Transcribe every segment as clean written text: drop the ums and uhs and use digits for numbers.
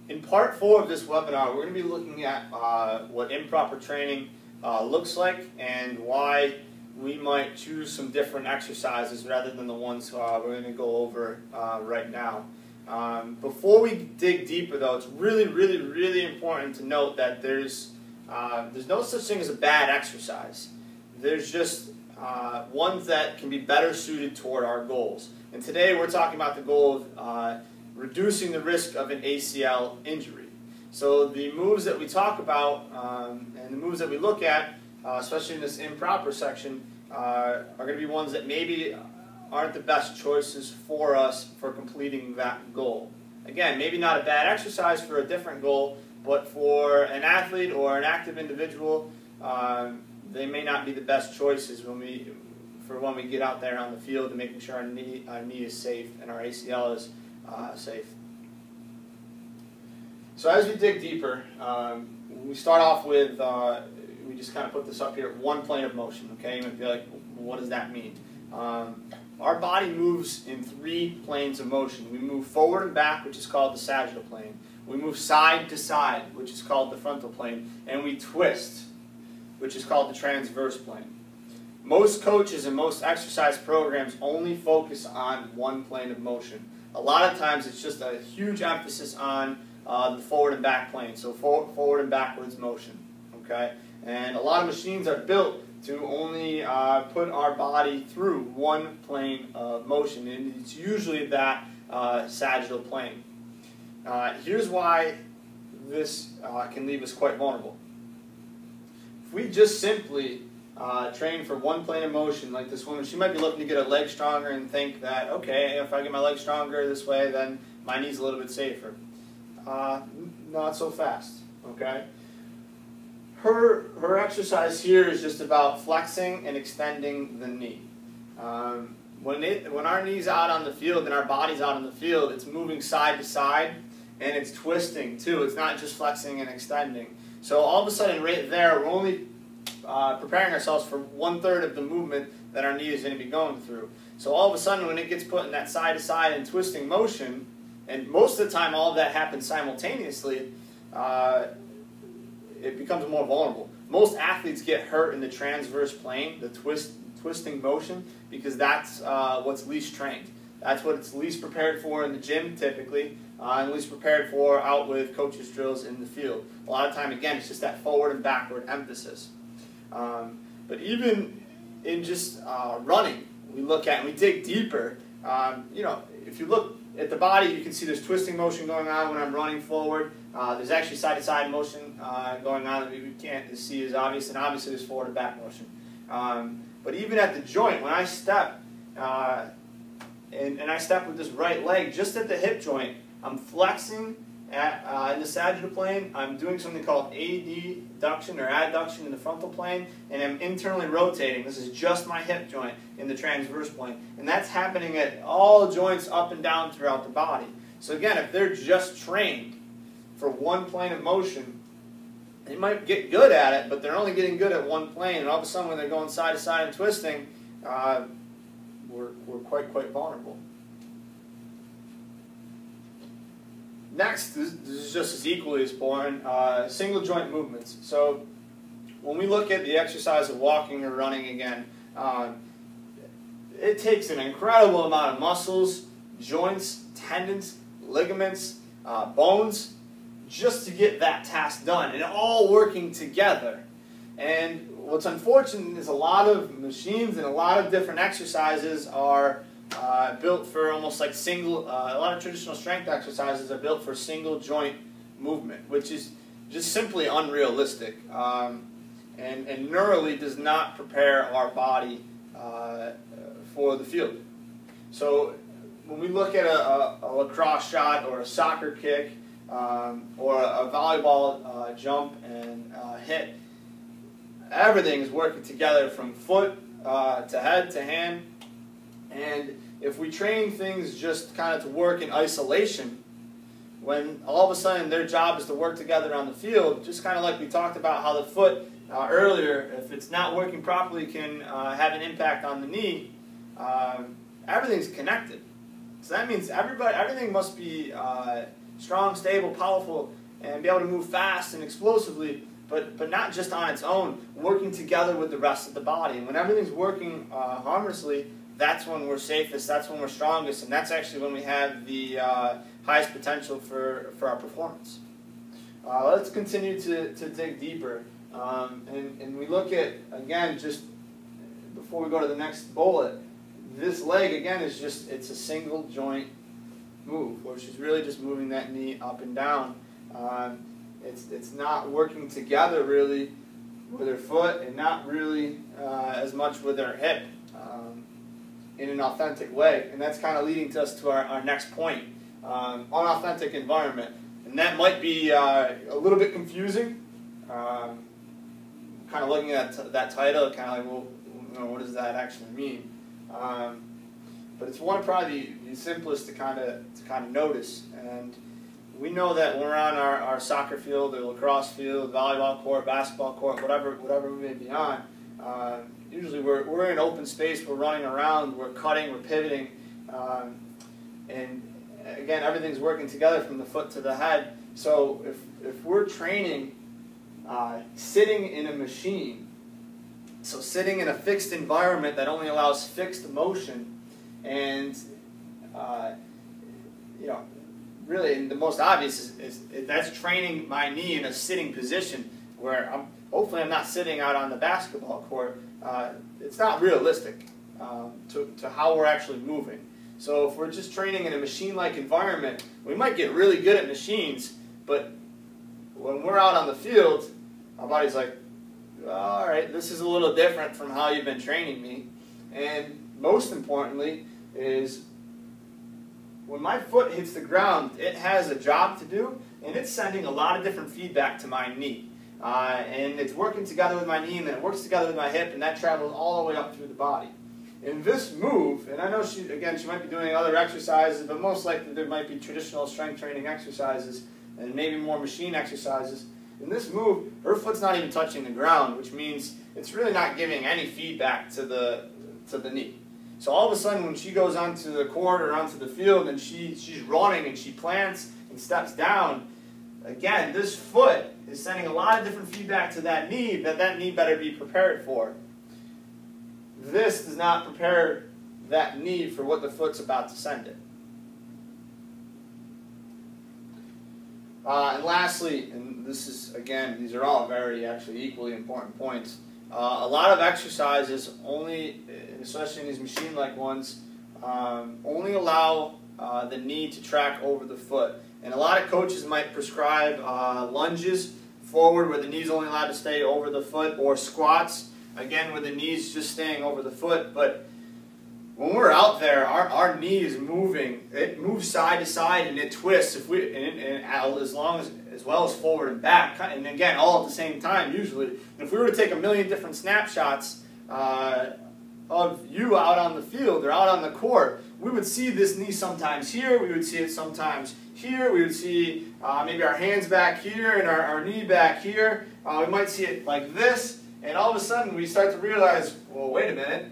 In part 4 of this webinar, we're going to be looking at what improper training looks like and why we might choose some different exercises rather than the ones we're going to go over right now. Before we dig deeper though, it's really important to note that there's no such thing as a bad exercise. There's just ones that can be better suited toward our goals. And today we're talking about the goal of reducing the risk of an ACL injury. So the moves that we talk about and the moves that we look at, especially in this improper section, are going to be ones that maybe aren't the best choices for us for completing that goal. Again, maybe not a bad exercise for a different goal, but for an athlete or an active individual, they may not be the best choices when we get out there on the field and making sure our knee is safe and our ACL is safe. So as we dig deeper, we start off with, we just kind of put this up here, one plane of motion. Okay, you might be like, what does that mean? Our body moves in 3 planes of motion. We move forward and back, which is called the sagittal plane. We move side to side, which is called the frontal plane. And we twist, which is called the transverse plane. Most coaches and most exercise programs only focus on one plane of motion. A lot of times it's just a huge emphasis on the forward and back plane, so forward and backwards motion. Okay? And a lot of machines are built to only put our body through one plane of motion, and it's usually that sagittal plane. Here's why this can leave us quite vulnerable. If we just simply train for one plane of motion, like this woman, she might be looking to get her legs stronger and think that, okay, if I get my legs stronger this way, then my knee's a little bit safer. Not so fast, okay? Her exercise here is just about flexing and extending the knee. When our knee's out on the field and our body's out on the field, it's moving side to side and it's twisting too. It's not just flexing and extending. So all of a sudden right there, we're only preparing ourselves for 1/3 of the movement that our knee is going to be going through. So all of a sudden when it gets put in that side to side and twisting motion, and most of the time all of that happens simultaneously, it becomes more vulnerable. Most athletes get hurt in the transverse plane, the twisting motion, because that's what's least trained. That's what it's least prepared for in the gym typically, and least prepared for out with coaches' drills in the field. A lot of time, again, it's just that forward and backward emphasis. But even in just running, we look at and we dig deeper. You know, if you look at the body, you can see there's twisting motion going on when I'm running forward. There's actually side-to-side motion going on that we can't see as obvious, and obviously there's forward and back motion. But even at the joint, when I step, and I step with this right leg, just at the hip joint, I'm flexing in the sagittal plane. I'm doing something called adduction or adduction in the frontal plane, and I'm internally rotating. This is just my hip joint in the transverse plane. And that's happening at all joints up and down throughout the body. So again, if they're just trained for one plane of motion, they might get good at it, but they're only getting good at one plane, and all of a sudden when they're going side to side and twisting, we're quite vulnerable. Next, this is just as equally as important, single joint movements. So when we look at the exercise of walking or running again, it takes an incredible amount of muscles, joints, tendons, ligaments, bones, just to get that task done, and all working together. And what's unfortunate is a lot of machines and a lot of different exercises are built for almost like single, a lot of traditional strength exercises are built for single joint movement, which is just simply unrealistic, and neurally does not prepare our body for the field. So when we look at a lacrosse shot or a soccer kick, or a volleyball jump and hit, everything is working together from foot to head to hand. And if we train things just kind of to work in isolation, when all of a sudden their job is to work together on the field, just kind of like we talked about how the foot earlier, if it's not working properly, can have an impact on the knee, everything's connected. So that means everything must be strong, stable, powerful, and be able to move fast and explosively, but not just on its own, working together with the rest of the body. And when everything's working harmoniously, that's when we're safest, that's when we're strongest, and that's actually when we have the highest potential for our performance. Let's continue to dig deeper. And we look at, again, just before we go to the next bullet, this leg, again, is just, it's a single joint move, where she's really just moving that knee up and down. It's not working together really with her foot, and not really as much with her hip in an authentic way. And that's kind of leading to us to our next point, unauthentic environment. And that might be a little bit confusing. Kind of looking at that title, kind of like, well, you know, what does that actually mean? But it's one of probably the simplest to kind of notice. And we know that when we're on our soccer field or lacrosse field, volleyball court, basketball court, whatever we may be on, usually we're in open space, we're running around, we're cutting, we're pivoting, and again, everything's working together from the foot to the head. So if we're training sitting in a machine, so sitting in a fixed environment that only allows fixed motion, and you know, really the most obvious is that's training my knee in a sitting position where hopefully I'm not sitting out on the basketball court. It's not realistic to how we're actually moving. So if we're just training in a machine-like environment, we might get really good at machines, but when we're out on the field, our body's like, all right, this is a little different from how you've been training me. And most importantly is when my foot hits the ground, it has a job to do, and it's sending a lot of different feedback to my knee. And it's working together with my knee, and then it works together with my hip, and that travels all the way up through the body. In this move, and I know she might be doing other exercises, but most likely there might be traditional strength training exercises and maybe more machine exercises. In this move, her foot's not even touching the ground, which means it's really not giving any feedback to the knee. So all of a sudden, when she goes onto the court or onto the field and she's running and she plants and steps down, again, this foot is sending a lot of different feedback to that knee that knee better be prepared for. This does not prepare that knee for what the foot's about to send it. And lastly, and this is, again, these are all very actually equally important points, a lot of exercises only, especially in these machine-like ones, only allow the knee to track over the foot. And a lot of coaches might prescribe lunges forward where the knee's only allowed to stay over the foot, or squats, again, with the knees just staying over the foot. But when we're out there, our knee is moving. It moves side to side and it twists as well as forward and back. And again, all at the same time usually. And if we were to take a million different snapshots of you out on the field or out on the court, we would see this knee sometimes here, we would see it sometimes here, we would see maybe our hands back here and our knee back here. We might see it like this. And all of a sudden we start to realize, well, wait a minute,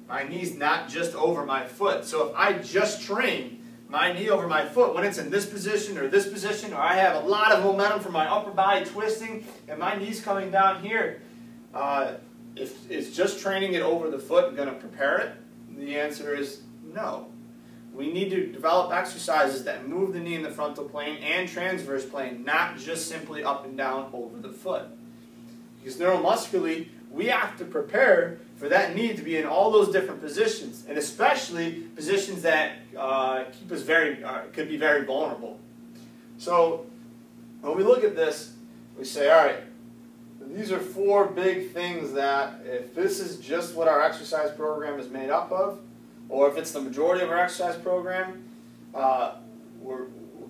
my knee's not just over my foot. So if I just train my knee over my foot when it's in this position, or I have a lot of momentum from my upper body twisting and my knee's coming down here, is just training it over the foot going to prepare it? The answer is no. We need to develop exercises that move the knee in the frontal plane and transverse plane, not just simply up and down over the foot. Because neuromuscularly, we have to prepare for that knee to be in all those different positions, and especially positions that keep us could be very vulnerable. So when we look at this, we say, all right, these are 4 big things that if this is just what our exercise program is made up of, or if it's the majority of our exercise program, we're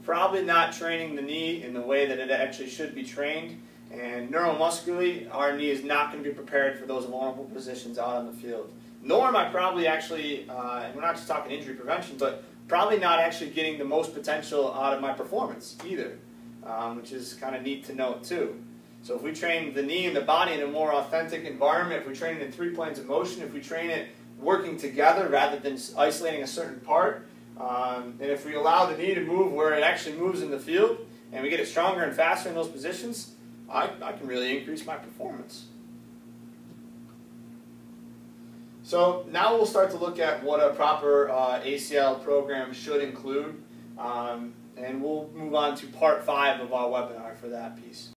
probably not training the knee in the way that it actually should be trained. And neuromuscularly, our knee is not going to be prepared for those vulnerable positions out on the field. Nor am I probably actually, and we're not just talking injury prevention, but probably not actually getting the most potential out of my performance either, which is kind of neat to note too. So if we train the knee and the body in a more authentic environment, if we train it in 3 planes of motion, if we train it working together rather than isolating a certain part, And if we allow the knee to move where it actually moves in the field, and we get it stronger and faster in those positions, I can really increase my performance. So now we'll start to look at what a proper ACL program should include, and we'll move on to part 5 of our webinar for that piece.